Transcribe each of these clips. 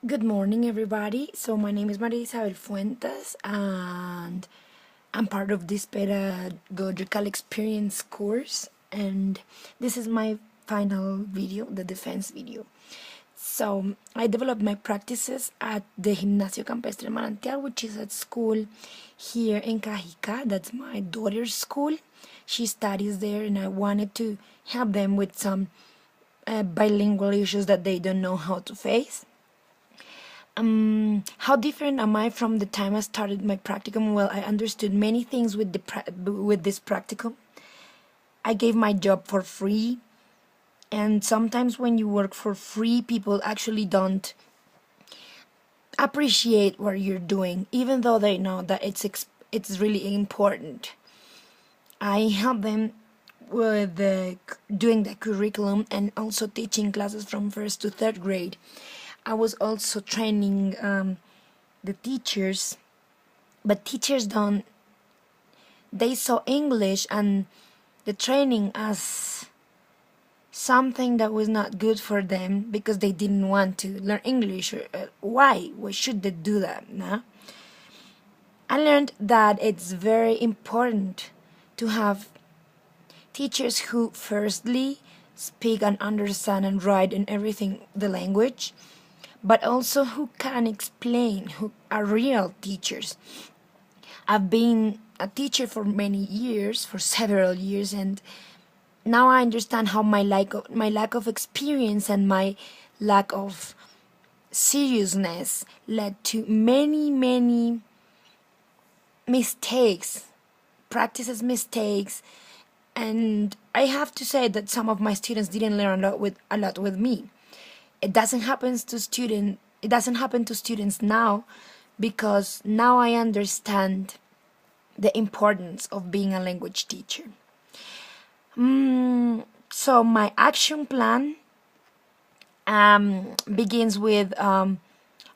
Good morning, everybody. So my name is Maria Isabel Fuentes, and I'm part of this pedagogical experience course. And this is my final video, the defense video. So I developed my practices at the Gimnasio Campestre Manantial, which is at school here in Cajica. That's my daughter's school. She studies there, and I wanted to help them with some bilingual issues that they don't know how to face. How different am I from the time I started my practicum? Well, I understood many things with with this practicum. I gave my job for free, and sometimes when you work for free, people actually don't appreciate what you're doing, even though they know that it's really important. I help them with doing the curriculum and also teaching classes from first to third grade. I was also training the teachers, but teachers don't, they saw English and the training as something that was not good for them because they didn't want to learn English. Why should they do that? Nah? I learned that it's very important to have teachers who firstly speak and understand and write and everything the language, but also who can explain, who are real teachers. I've been a teacher for many years, for several years, and now I understand how my lack of experience and my lack of seriousness led to many mistakes, practices mistakes, and I have to say that some of my students didn't learn a lot with me. It doesn't happen to students now, because now I understand the importance of being a language teacher. So my action plan begins with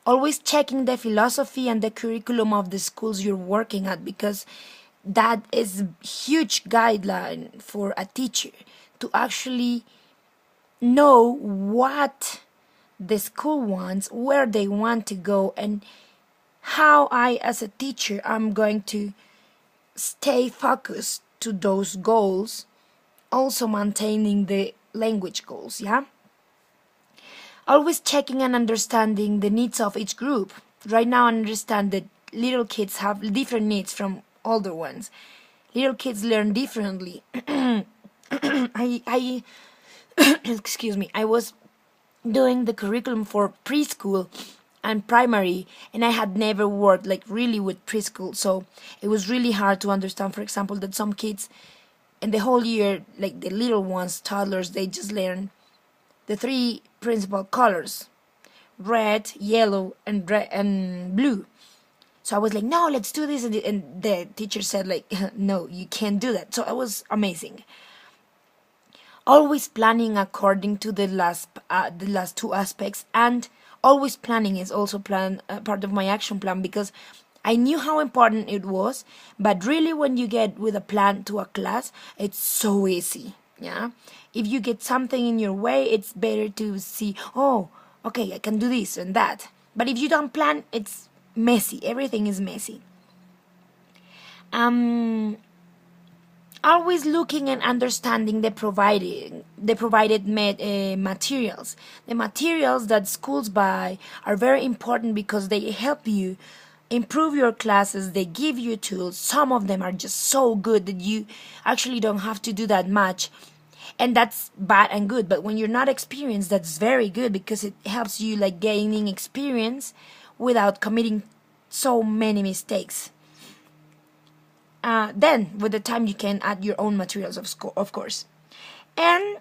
always checking the philosophy and the curriculum of the schools you're working at, because that is a huge guideline for a teacher to actually know what the school wants, where they want to go, and how I, as a teacher, am going to stay focused to those goals, also maintaining the language goals. Yeah, always checking and understanding the needs of each group. Right now I understand that little kids have different needs from older ones. Little kids learn differently. I excuse me, I was doing the curriculum for preschool and primary, and I had never worked like really with preschool, so it was really hard to understand, for example, that some kids in the whole year, like the little ones, toddlers, they just learn the three principal colors: red, yellow, and blue. So I was like, no, let's do this, and the teacher said like, no, you can't do that. So it was amazing. Always planning according to the last two aspects, and always planning is also part of my action plan, because I knew how important it was. But really, when you get with a plan to a class, it's so easy. Yeah, if you get something in your way, it's better to see, oh, okay, I can do this and that. But if you don't plan, it's messy, everything is messy. um Always looking and understanding the provided materials. The materials that schools buy are very important because they help you improve your classes. They give you tools. Some of them are just so good that you actually don't have to do that much, and that's bad and good. But when you're not experienced, that's very good, because it helps you like gaining experience without committing so many mistakes. Then with the time you can add your own materials, of course. And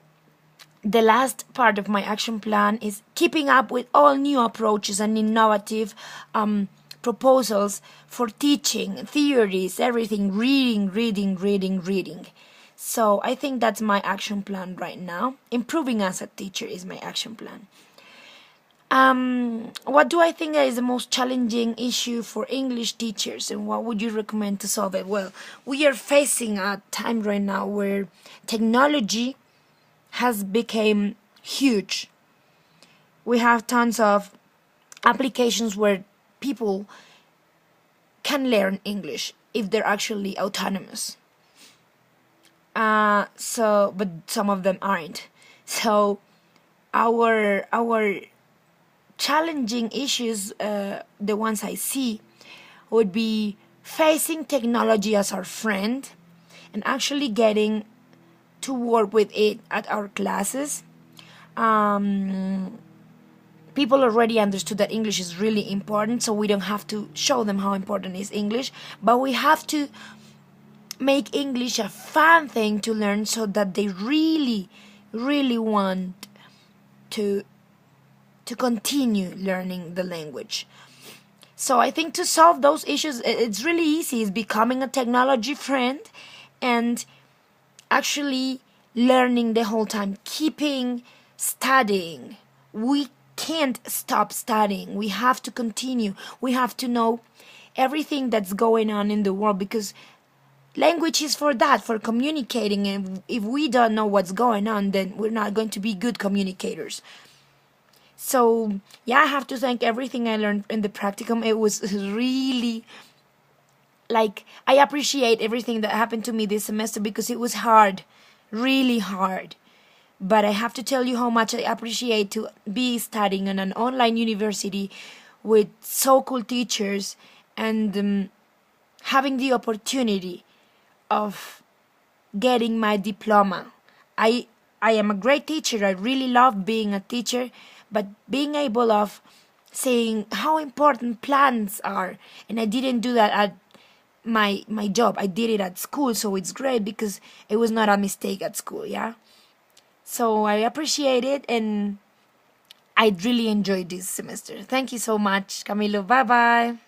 the last part of my action plan is keeping up with all new approaches and innovative proposals for teaching, theories, everything. Reading. So I think that's my action plan right now. Improving as a teacher is my action plan. What do I think is the most challenging issue for English teachers, and what would you recommend to solve it? Well, we are facing a time right now where technology has become huge. We have tons of applications where people can learn English if they're actually autonomous. But some of them aren't. So our challenging issues, the ones I see, would be facing technology as our friend and actually getting to work with it at our classes. People already understood that English is really important, so we don't have to show them how important is English, but we have to make English a fun thing to learn so that they really, really want to continue learning the language. So I think to solve those issues, it's really easy. It's becoming a technology friend and actually learning the whole time, keeping studying. We can't stop studying. We have to continue. We have to know everything that's going on in the world, because language is for that, for communicating. And if we don't know what's going on, then we're not going to be good communicators. So yeah, I have to thank everything I learned in the practicum. It was really, like, I appreciate everything that happened to me this semester because it was hard, really hard. But I have to tell you how much I appreciate to be studying in an online university with so cool teachers, and having the opportunity of getting my diploma. I am a great teacher. I really love being a teacher, but being able of saying how important plans are, and I didn't do that at my job. I did it at school, so it's great because it was not a mistake at school. Yeah. So I appreciate it, and I really enjoyed this semester. Thank you so much, Camilo. Bye bye.